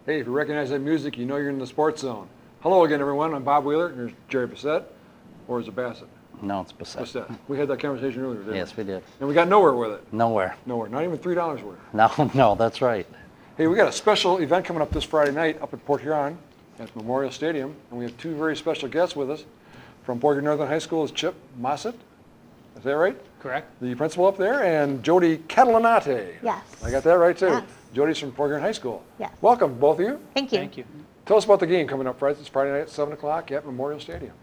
Hey, if you recognize that music, you know you're in the Sports Zone. Hello again, everyone. I'm Bob Wheeler. There's Jerry Bassett. Or is it Bassett? No, it's Bassett. Bassett. We had that conversation earlier, didn't we? Yes, we did. And we got nowhere with it. Nowhere. Nowhere. Not even $3 worth. No, that's right. Hey, we got a special event coming up this Friday night up at Port Huron at Memorial Stadium. And we have two very special guests with us. From Port Huron Northern High School is Chip Mossett. Is that right? Correct. The principal up there. And Jody Catalanate. Yes. I got that right, too. Yes. Jody's from Port Huron High School. Yes. Welcome, both of you. Thank you. Thank you. Tell us about the game coming up this Friday night at 7 o'clock at Memorial Stadium.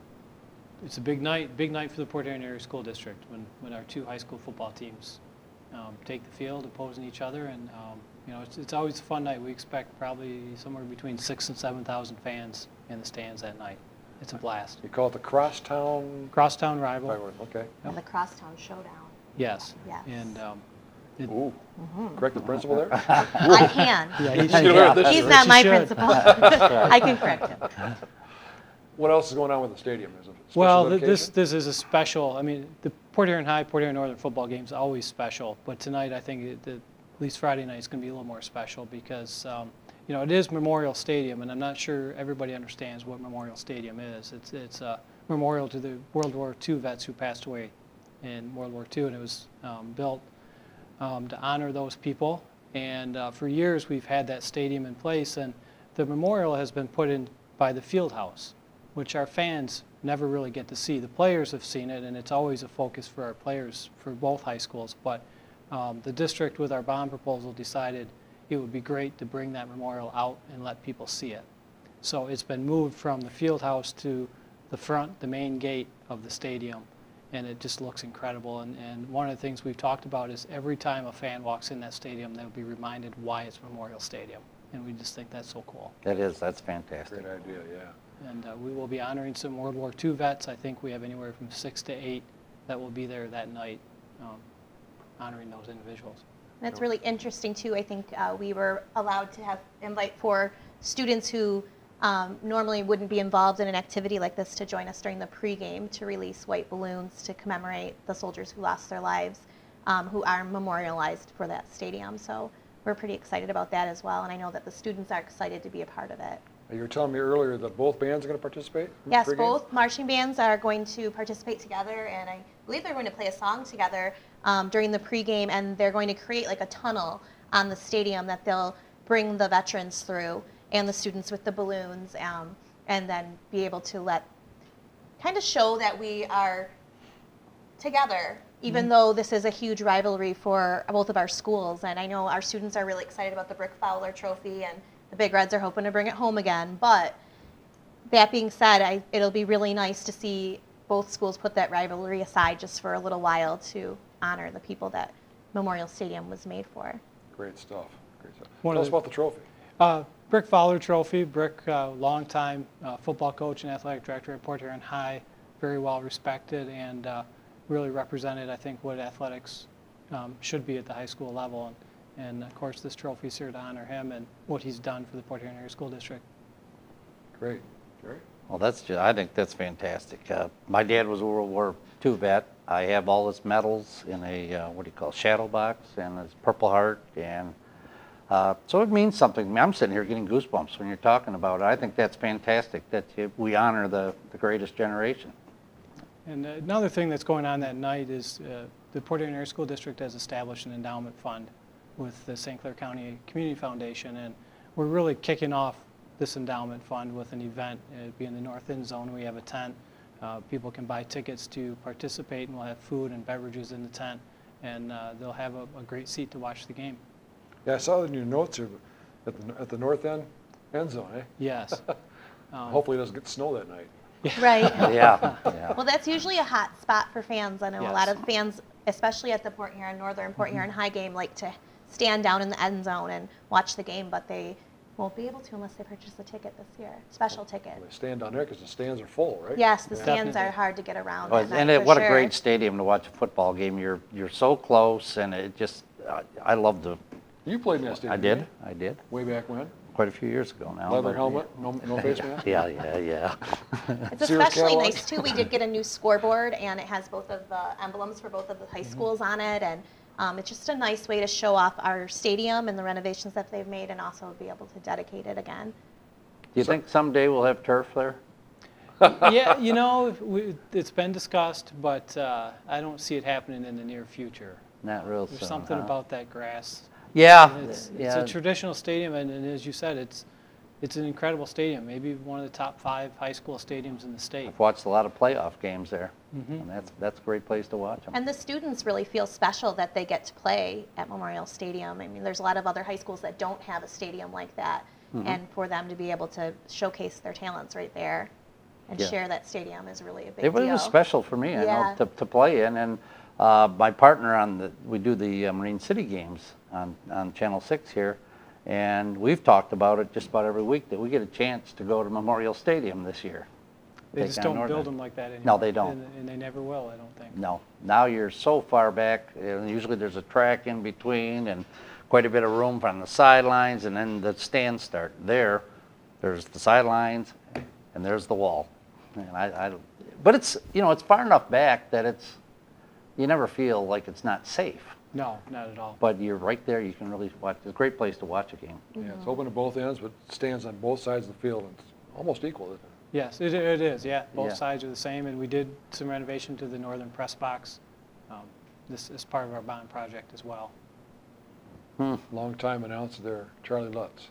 It's a big night for the Port Huron Area School District when our two high school football teams take the field opposing each other, and it's always a fun night. We expect probably somewhere between 6,000 and 7,000 fans in the stands that night. It's a blast. You call it the Crosstown Rival. rivalry. Okay. And the Crosstown Showdown. Yes. Yes. And Ooh. Correct the principal there? I can. Yeah, He's not my principal. I can correct him. What else is going on with the stadium? Is it special Well, dedication? this is a special. I mean, the Port Huron High, Port Huron Northern football game is always special, but tonight I think at least Friday night is going to be a little more special because it is Memorial Stadium, and I'm not sure everybody understands what Memorial Stadium is. It's a memorial to the World War II vets who passed away in World War II, and it was built to honor those people. And for years we've had that stadium in place, and the memorial has been put in by the field house, which our fans never really get to see. The players have seen it, and it's always a focus for our players for both high schools. But the district, with our bond proposal, decided it would be great to bring that memorial out and let people see it. So it's been moved from the field house to the front, the main gate of the stadium, and it just looks incredible. And one of the things we've talked about is every time a fan walks in that stadium, they'll be reminded why it's Memorial Stadium. And we just think that's so cool. That's fantastic. Great idea, yeah. And we will be honoring some World War II vets. I think we have anywhere from 6 to 8 that will be there that night honoring those individuals. That's really interesting, too. I think we were allowed to have invite for students who normally wouldn't be involved in an activity like this to join us during the pregame to release white balloons to commemorate the soldiers who lost their lives, who are memorialized for that stadium. So we're pretty excited about that as well, and I know that the students are excited to be a part of it. You were telling me earlier that both bands are going to participate? Yes, pregame? both marching bands are going to participate together, and I believe they're going to play a song together during the pregame, and they're going to create like a tunnel on the stadium that they'll bring the veterans through and the students with the balloons, and then be able to kind of show that we are together, even though this is a huge rivalry for both of our schools. And I know our students are really excited about the Brick Fowler Trophy, and the Big Reds are hoping to bring it home again. But that being said, it'll be really nice to see both schools put that rivalry aside just for a little while to honor the people that Memorial Stadium was made for. Great stuff. Great stuff. One Tell of us the- about the trophy. Brick Fowler Trophy. Brick, longtime football coach and athletic director at Port Huron High, very well respected, and really represented, I think, what athletics should be at the high school level. And of course, this trophy is here to honor him and what he's done for the Port Huron Area School District. Great. Jerry? Well, I think that's fantastic. My dad was a World War II vet. I have all his medals in a, shadow box, and his Purple Heart, and so it means something to me. I'm sitting here getting goosebumps when you're talking about it. I think that's fantastic that we honor the greatest generation. And another thing that's going on that night is the Port Huron Area School District has established an endowment fund with the St. Clair County Community Foundation, and we're really kicking off this endowment fund with an event. It'll be in the North End Zone. We have a tent. People can buy tickets to participate, and we'll have food and beverages in the tent, and they'll have a great seat to watch the game. Yeah, I saw in your notes here at the north end zone, eh? Yes. Hopefully it doesn't get snow that night. Right. Yeah. Well, that's usually a hot spot for fans. I know a lot Yes. of fans, especially at the Port Huron Northern, Port Huron High game, like to stand down in the end zone and watch the game, but they won't be able to unless they purchase a ticket this year, special ticket. They stand down there because the stands are full, right? Yes, the Yeah. stands Definitely. are hard to get around. Well, that night, and for what a sure. great stadium to watch a football game. You're so close, and it just I love the. You played in that stadium, I didn't did. you? Way back when? Quite a few years ago now. Leather but- helmet, no face mask? Yeah. It's Sears especially catalog? nice too. We did get a new scoreboard, and it has both of the emblems for both of the high schools on it, and It's just a nice way to show off our stadium and the renovations that they've made, and also be able to dedicate it again. Do you think someday we'll have turf there? Yeah, you know, it's been discussed, but I don't see it happening in the near future. Not real There's soon, something huh? about that grass. Yeah, It's yeah. a traditional stadium, and as you said, it's an incredible stadium. Maybe one of the top 5 high school stadiums in the state. I've watched a lot of playoff games there, Mhm. and that's a great place to watch them. And the students really feel special that they get to play at Memorial Stadium. I mean, there's a lot of other high schools that don't have a stadium like that, and for them to be able to showcase their talents right there and Yeah. share that stadium is really a big It deal. was special for me, I Yeah. know, to play in, and my partner we do the Marine City games on Channel 6 here, and we've talked about it just about every week that we get a chance to go to Memorial Stadium this year. They Take just on don't Northern. build them like that anymore. No, they don't. And they never will, I don't think. No, now you're so far back, and usually there's a track in between and quite a bit of room on the sidelines, and then the stands start. There's the sidelines, and there's the wall. And but it's, it's far enough back that you never feel like it's not safe. No, not at all. But you're right there, you can really watch. It's a great place to watch a game. Yeah, it's open to both ends, but stands on both sides of the field, and it's almost equal, isn't it? Yes, it is, yeah. Both Yeah. sides are the same, and we did some renovation to the northern press box. This is part of our bond project as well. Long-time announcer there, Charlie Lutz.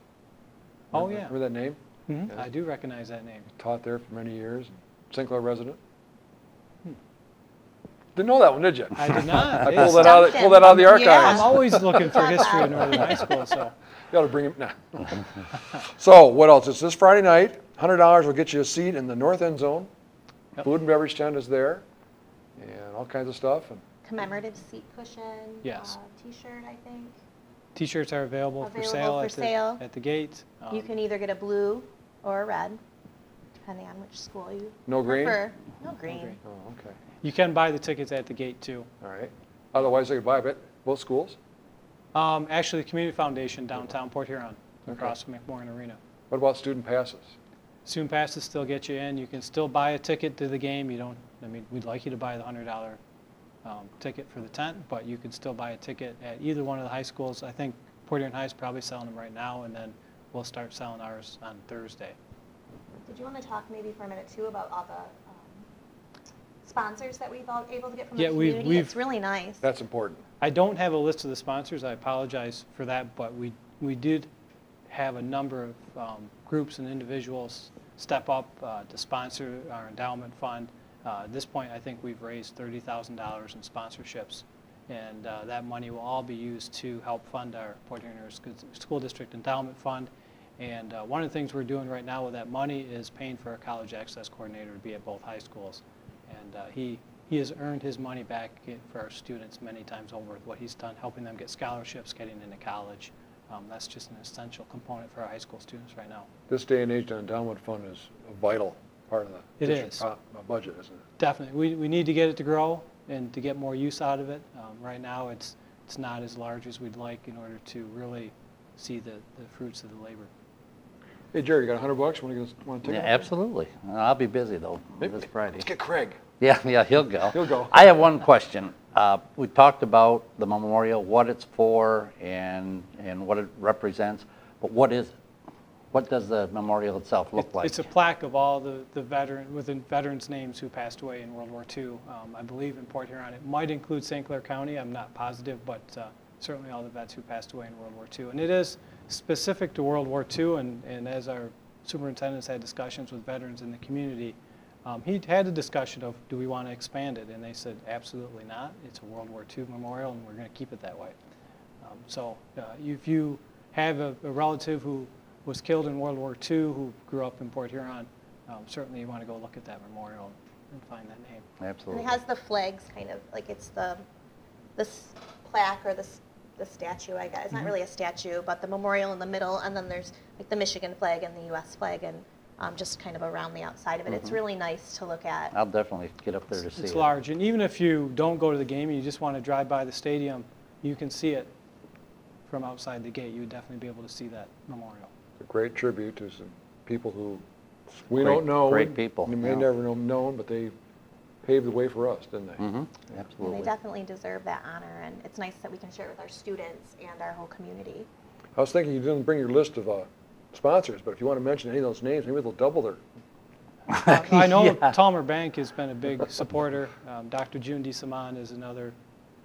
Oh, yeah. Remember that name? Mhm. I do recognize that name. Taught there for many years, St. Clair resident. Didn't know that one, did you? I did not. I It's- pulled that out of the Yeah. archives. I'm always looking for history in Northern High School, so. You ought to bring him, nah. So, what else? It's this Friday night. $100 will get you a seat in the north end zone. Yep. Food and beverage tent is there, and all kinds of stuff. And Commemorative seat cushion. Yes. T-shirt, I think. T-shirts are available for sale, at the gate. You can either get a blue or a red, depending on which school you no green? prefer. No green. green. Oh, okay. You can buy the tickets at the gate too. All right. Otherwise, they could buy it at both schools. Actually, the Community Foundation downtown Port Huron, across from McMorran Arena. What about student passes? Student passes still get you in. You can still buy a ticket to the game. We'd like you to buy the $100 ticket for the tent, but you can still buy a ticket at either one of the high schools. I think Port Huron High is probably selling them right now, and then we'll start selling ours on Thursday. Did you want to talk maybe for a minute too about all the sponsors that we've all able to get from Yeah, the we've- community? we've- It's really nice. That's important. I don't have a list of the sponsors. I apologize for that, but we did have a number of groups and individuals step up to sponsor our endowment fund. At this point, I think we've raised $30,000 in sponsorships, and that money will all be used to help fund our Port Huron School District Endowment Fund. And one of the things we're doing right now with that money is paying for a college access coordinator to be at both high schools. And he has earned his money back for our students many times over with what he's done, helping them get scholarships, getting into college. That's just an essential component for our high school students right now. This day and age, the endowment fund is a vital part of the It district is. budget, isn't it? Definitely. We need to get it to grow and to get more use out of it. Right now, it's not as large as we'd like in order to really see the fruits of the labor. Hey, Jerry, you got $100? Want to take Yeah, it? absolutely. I'll be busy though this Friday. Let's get Craig. Yeah, he'll go. He'll go. I have one question. We talked about the memorial, what it's for, and what it represents, but what is it? What does the memorial itself look like? It's a plaque of all the veterans' names who passed away in World War II. I believe in Port Huron. It might include St. Clair County. I'm not positive, but certainly all the vets who passed away in World War II. And it is specific to World War II, and as our superintendents had discussions with veterans in the community, he had a discussion of, do we want to expand it? And they said, absolutely not. It's a World War II memorial, and we're going to keep it that way. So if you have a relative who was killed in World War II who grew up in Port Huron, certainly you want to go look at that memorial and find that name. And Absolutely. it has the flags, kind of like it's this plaque or this the statue, I guess. It's not really a statue, but the memorial in the middle, and then there's like the Michigan flag and the U.S. flag, and just kind of around the outside of it. It's really nice to look at. I'll definitely get up there to see it. It's large, and even if you don't go to the game and you just want to drive by the stadium, you can see it from outside the gate. You would definitely be able to see that memorial. It's a great tribute to some people who we Great- don't know. great people, You may yeah. never know known, but they paved the way for us, didn't they? Mm-hmm. And Absolutely. they definitely deserve that honor, and it's nice that we can share it with our students and our whole community. I was thinking you didn't bring your list of sponsors, but if you want to mention any of those names, maybe they'll double their. I know Yeah. Talmer Bank has been a big supporter. Dr. June DeSimone is another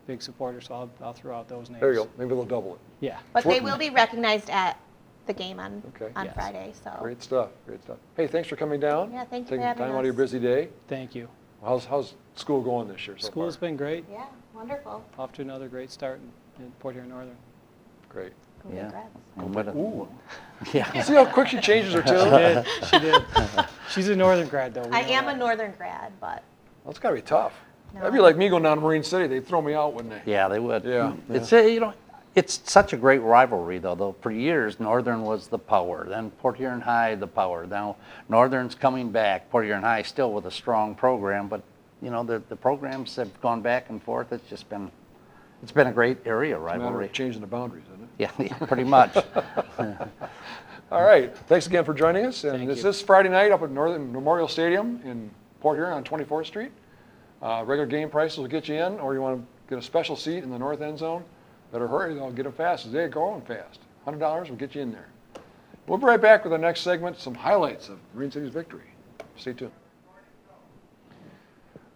big supporter, so I'll throw out those names. There you go. Maybe they'll double it. Yeah. But they will be recognized at the game on Okay. on Yes. Friday. So Great stuff. Great stuff. Hey, thanks for coming down. Yeah, thank you for Taking having time out of your us. busy day. Thank you. How's school going this year so School's far? been great. yeah, wonderful. Off to another great start in Port Huron Northern. Great. Go Yeah. Reds. And what a- Ooh. yeah. See how quick she changes her She tune? did. She did. She's a Northern grad, though. we I know am that. a Northern grad, but That's got to be tough. No. That'd be like me going down to Marine City. They'd throw me out, wouldn't they? Yeah, they would. Yeah, It's you know, it's such a great rivalry though. For years, Northern was the power. Then Port Huron High the power. Now Northern's coming back. Port Huron High still with a strong program, but you know the programs have gone back and forth. It's been a great area It's a matter rivalry. of changing the boundaries, isn't it? Yeah, yeah, pretty much. All right. Thanks again for joining us. And Thank this you. is Friday night up at Northern Memorial Stadium in Port Huron on 24th Street. Regular game prices will get you in, or you want to get a special seat in the north end zone. Better hurry, they'll get them fast as they're going fast. $100 will get you in there. We'll be right back with our next segment, some highlights of Marine City's victory. Stay tuned.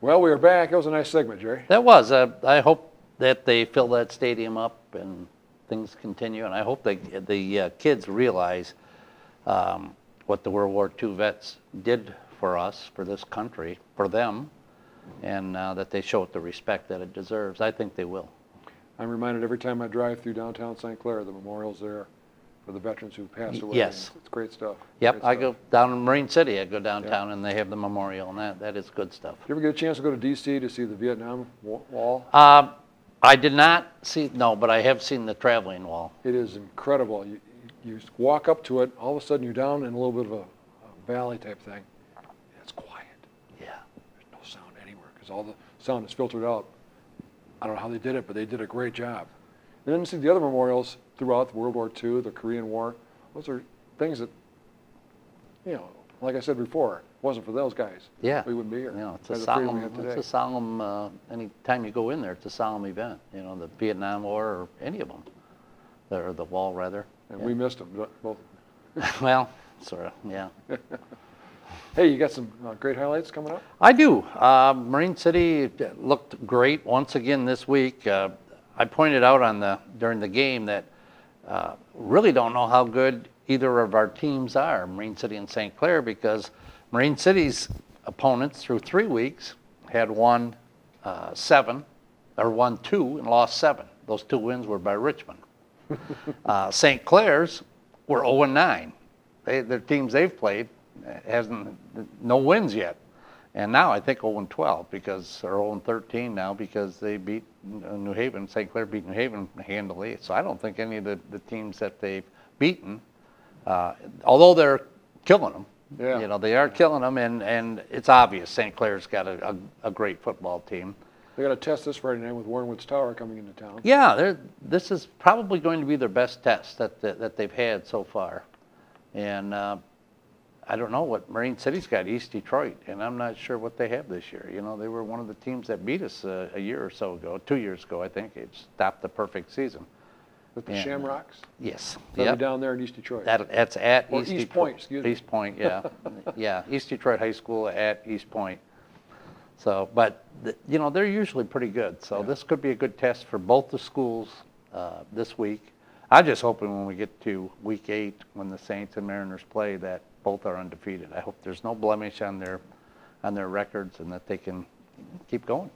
Well, we are back. That was a nice segment, Jerry. That was. I hope that they fill that stadium up and things continue, and I hope the kids realize what the World War II vets did for us, for this country, for them, and that they show it the respect that it deserves. I think they will. I'm reminded every time I drive through downtown St. Clair, the memorial's there for the veterans who passed away. Yes. It's great stuff. Yep, Great I stuff. go down in Marine City. I go downtown, and they have the memorial, and that is good stuff. Did you ever get a chance to go to D.C. to see the Vietnam Wall? I did not see, no, but I have seen the traveling wall. It is incredible. You walk up to it, all of a sudden you're down in a little bit of a valley type thing. It's quiet. Yeah. There's no sound anywhere because all the sound is filtered out. I don't know how they did it, but they did a great job. And then you see the other memorials throughout World War II, the Korean War. Those are things that, you know, like I said before, if it wasn't for those guys, Yeah. we wouldn't be here. You know, it's Have a the freedom we solemn, have it's today. a solemn, any time you go in there, it's a solemn event, you know, the Vietnam War or any of them, or the wall rather. And we missed them, both. Well, sort of, yeah. Hey, you got some great highlights coming up? I do. Marine City looked great once again this week. I pointed out during the game that really don't know how good either of our teams are, Marine City and St. Clair, because Marine City's opponents through 3 weeks had won 7, or won 2 and lost 7. Those 2 wins were by Richmond. St. Clair's were 0-9. The teams they've played hasn't no wins yet, and now I think 0-12 because or 0-13 now because they beat New Haven. St. Clair beat New Haven handily. So I don't think any of the teams that they've beaten, although they're killing them, Yeah. you know, they are killing them, and it's obvious St. Clair's got a great football team. They got a test this Friday night with Warrenwood's Tower coming into town. Yeah, this is probably going to be their best test that they've had so far. And I don't know what Marine City's got, East Detroit, and I'm not sure what they have this year. You know, they were one of the teams that beat us a year or so ago, 2 years ago, I think. It stopped the perfect season. With the Yeah. Shamrocks. Yes. They'll Yep. be down there in East Detroit. That's at Or East East Detroit. Point, excuse me. East Point, yeah. Yeah, East Detroit High School at East Point. So, but, you know, they're usually pretty good. So Yeah. this could be a good test for both the schools this week. I'm just hoping when we get to week 8, when the Saints and Mariners play, that both are undefeated. I hope there's no blemish on their records and that they can keep going.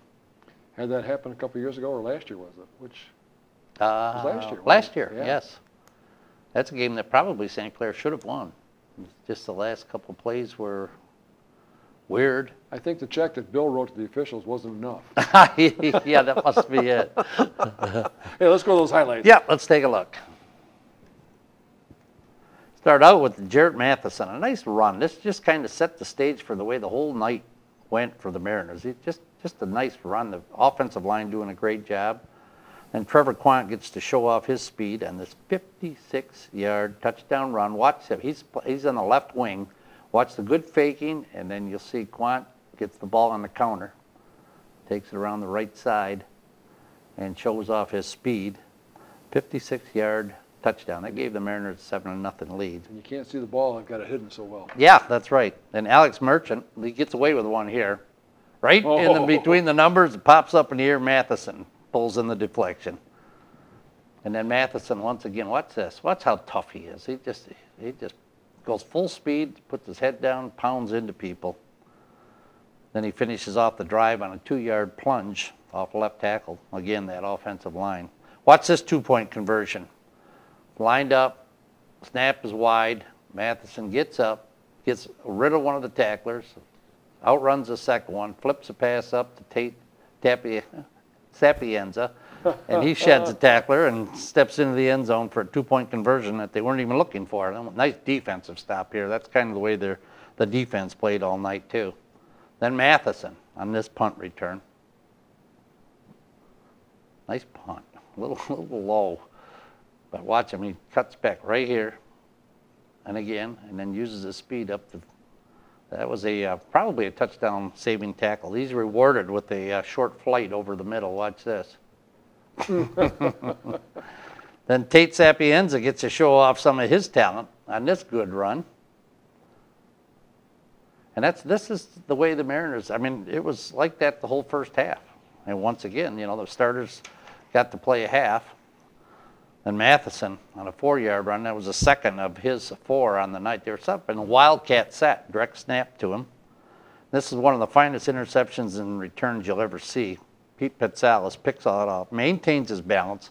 Had that happen a couple years ago, or last year was it? Which last year, wasn't Last it? year, Yeah. yes. That's a game that probably St. Clair should have won. Just the last couple plays were weird. I think the check that Bill wrote to the officials wasn't enough. Yeah, that must be it. Hey, let's go to those highlights. Yeah, let's take a look. Start out with Jarrett Matheson. A nice run. This just kind of set the stage for the way the whole night went for the Mariners. Just a nice run. The offensive line doing a great job. And Trevor Quant gets to show off his speed on this 56-yard touchdown run. Watch him. He's on the left wing. Watch the good faking, and then you'll see Quant gets the ball on the counter. takes it around the right side and shows off his speed. 56-yard touchdown. That gave the Mariners a 7-0 lead. And you can't see the ball. I've got it hidden so well. Yeah, that's right. And Alex Merchant, he gets away with one here. Right between the numbers, it pops up in the air. Matheson pulls in the deflection. And then Matheson, once again, watch this. Watch how tough he is. He just goes full speed, puts his head down, pounds into people. Then he finishes off the drive on a 2-yard plunge off left tackle. Again, that offensive line. Watch this 2-point conversion. Lined up, snap is wide. Matheson gets up, gets rid of one of the tacklers, outruns the second one, flips a pass up to Sapienza, and he sheds a tackler and steps into the end zone for a 2-point conversion that they weren't even looking for. Nice defensive stop here. That's kind of the way the defense played all night too. Then Matheson on this punt return. Nice punt, a little low. But watch him, he cuts back right here, and again, and then uses his speed up. That was probably a touchdown-saving tackle. He's rewarded with a short flight over the middle. Watch this. Then Tate Sapienza gets to show off some of his talent on this good run. And this is the way the Mariners, I mean, it was like that the whole first half. And once again, you know, the starters got to play a half. And Matheson on a 4-yard run, that was the second of his 4 on the night. They were up in a wildcat set, direct snap to him. This is one of the finest interceptions and returns you'll ever see. Pete Petsalis picks all it off, maintains his balance,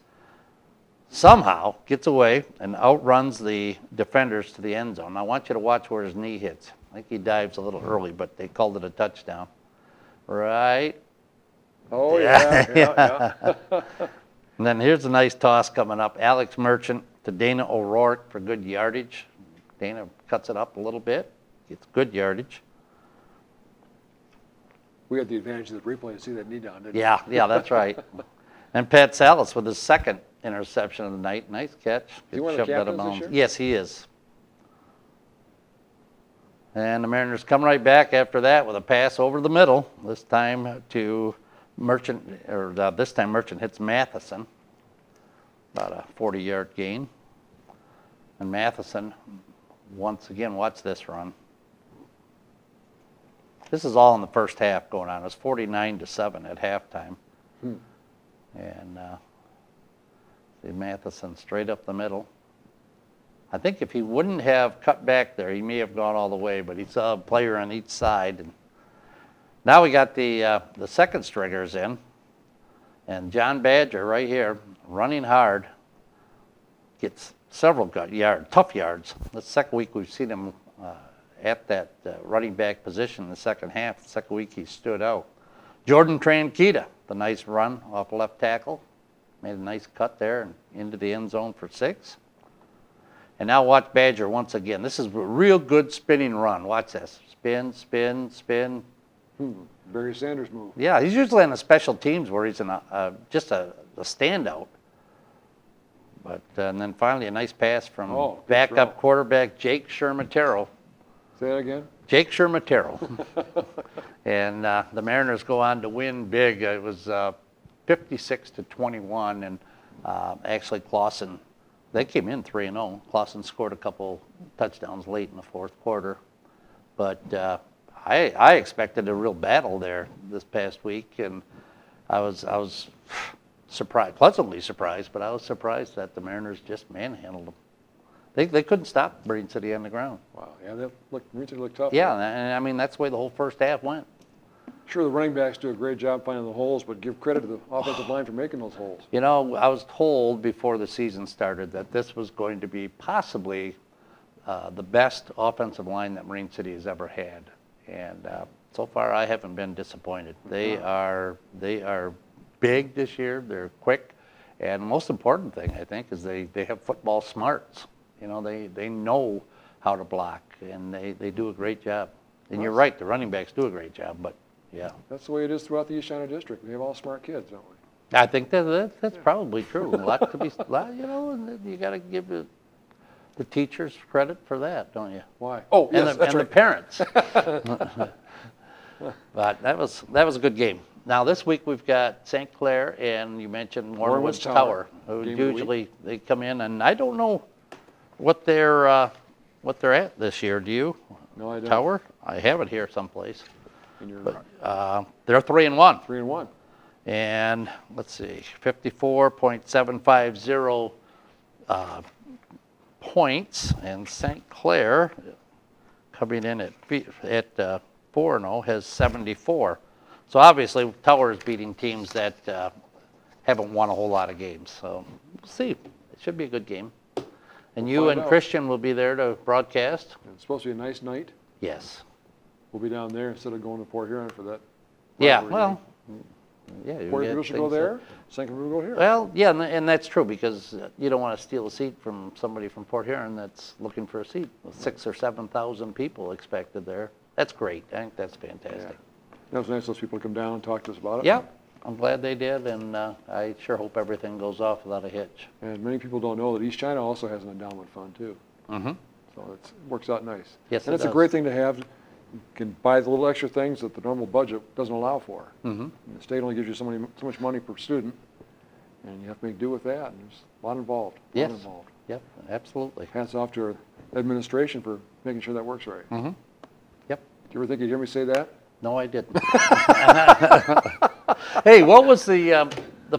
somehow gets away and outruns the defenders to the end zone. I want you to watch where his knee hits. I think he dives a little early, but they called it a touchdown. Right? Oh, yeah. And then here's a nice toss coming up. Alex Merchant to Dana O'Rourke for good yardage. Dana cuts it up a little bit, gets good yardage. We had the advantage of the replay to see that knee down, didn't we? Yeah, that's right. And Pat Salas with his second interception of the night. Nice catch. Is he one of the captains this year? Yes, he is. And the Mariners come right back after that with a pass over the middle, this time to Merchant, or this time Merchant hits Matheson, about a 40-yard gain. And Matheson, once again, watch this run. This is all in the first half going on. It was 49-7 at halftime. And see Matheson straight up the middle. I think if he wouldn't have cut back there, he may have gone all the way, but he saw a player on each side. And now we got the second stringers in, and John Badger right here, running hard, gets several tough yards. The second week we've seen him at that running back position in the second half. The second week he stood out. Jordan Tranquita, the nice run off left tackle, made a nice cut there and into the end zone for 6. And now watch Badger once again. This is a real good spinning run. Watch this. Spin, spin, spin. Barry Sanders move. Yeah, he's usually on the special teams where he's just a standout. But and then finally a nice pass from backup quarterback Jake Shermatero. Say that again? Jake Shermatero. And the Mariners go on to win big. It was 56-21, and actually Clausen, they came in 3-0. Clausen scored a couple touchdowns late in the fourth quarter. But I expected a real battle there this past week, and I was surprised, pleasantly surprised, but I was surprised that the Mariners just manhandled them. They couldn't stop Marine City on the ground. Wow, yeah, Marine City looked tough. Yeah, and I mean, that's the way the whole first half went. Sure, the running backs do a great job finding the holes, but give credit to the offensive line for making those holes. You know, I was told before the season started that this was going to be possibly the best offensive line that Marine City has ever had. And so far, I haven't been disappointed. They are big this year. They're quick. And the most important thing, I think, is they have football smarts. You know, they know how to block, and they do a great job. And you're right, the running backs do a great job, but yeah. That's the way it is throughout the East China District. We have all smart kids, don't we? I think that's probably true. A lot to be, you know, and you got to give the teachers credit for that, don't you? Why? Oh, yes, and the parents. But that was a good game. Now, this week we've got St. Clair, and you mentioned Warrenwood's Warrenwood's Tower. Tower. Who Game of the week. usually they come in, and I don't know what they're at this year. Do you? No, I don't. Tower? I have it here someplace. And you're But they're 3-1. 3-1. And let's see, 54.750 points, and St. Clair coming in at 4-0 has 74. So obviously Tower is beating teams that haven't won a whole lot of games. So we'll see. It should be a good game. And you find and out. Christian will be there to broadcast? It's supposed to be a nice night. Yes. We'll be down there instead of going to Port Huron for that. Yeah, rivalry well, game. yeah. you Port get Huron should go things that- there, St. Clair will go here. Well, yeah, and that's true, because you don't want to steal a seat from somebody from Port Huron that's looking for a seat. With 6,000 or 7,000 people expected there. That's great. I think that's fantastic. That was nice, those people to come down and talk to us about it. Yeah, I'm glad they did, and I sure hope everything goes off without a hitch. And many people don't know that East China also has an endowment fund too. Mm-hmm. So it works out nice. Yes, and it it's a does. great thing to have. You can buy the little extra things that the normal budget doesn't allow for. Mm-hmm. And the state only gives you so much money per student, and you have to make do with that. And there's a lot involved. A Yes. lot involved. Yep, absolutely. Hats off to our administration for making sure that works right. Mm-hmm. Yep. Do you ever think you'd hear me say that? No, I didn't. Hey, what was the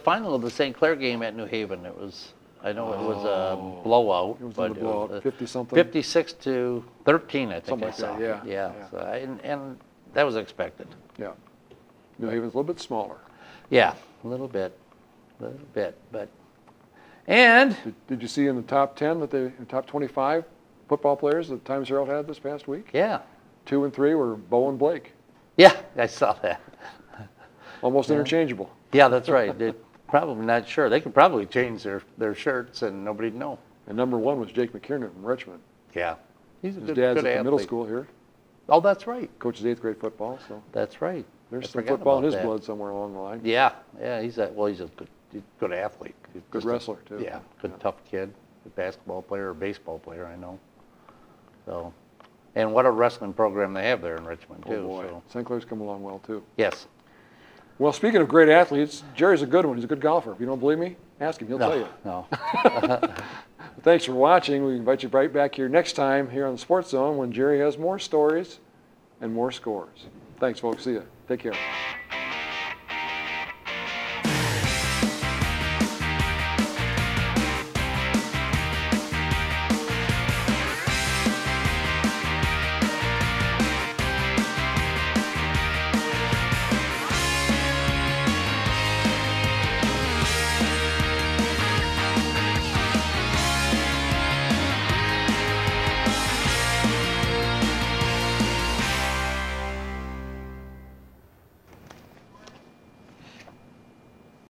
final of the St. Clair game at New Haven? It was, I know it was a blowout. It was but a blowout, 50-something. 56-13, I think Something I like saw. that, yeah. So and that was expected. Yeah. New Haven's a little bit smaller. Yeah, a little bit, but, and, Did you see in the top 10 that the top 25 football players that Times Herald had this past week? yeah, 2 and 3 were Bo and Blake. yeah, I saw that. Almost interchangeable. Yeah, that's right. They're probably not sure. They could probably change their shirts and nobody'd know. And number 1 was Jake McKiernan from Richmond. Yeah. He's a His good, dad's good at the athlete. middle school here. Oh, that's right. Coaches 8th grade football, so That's right. there's I some forgot football in about his that. blood somewhere along the line. Yeah, he's a good athlete. He's Good just a- wrestler, too. Yeah, good Yeah. tough kid, good basketball player or baseball player, I know. So, and what a wrestling program they have there in Richmond too. Oh, boy. So, St. Clair's come along well, too. yes. Well, speaking of great athletes, Jerry's a good one. He's a good golfer. If you don't believe me, ask him. He'll tell you. No. Thanks for watching. We invite you right back here next time here on the Sports Zone when Jerry has more stories and more scores. Thanks, folks. See ya. Take care.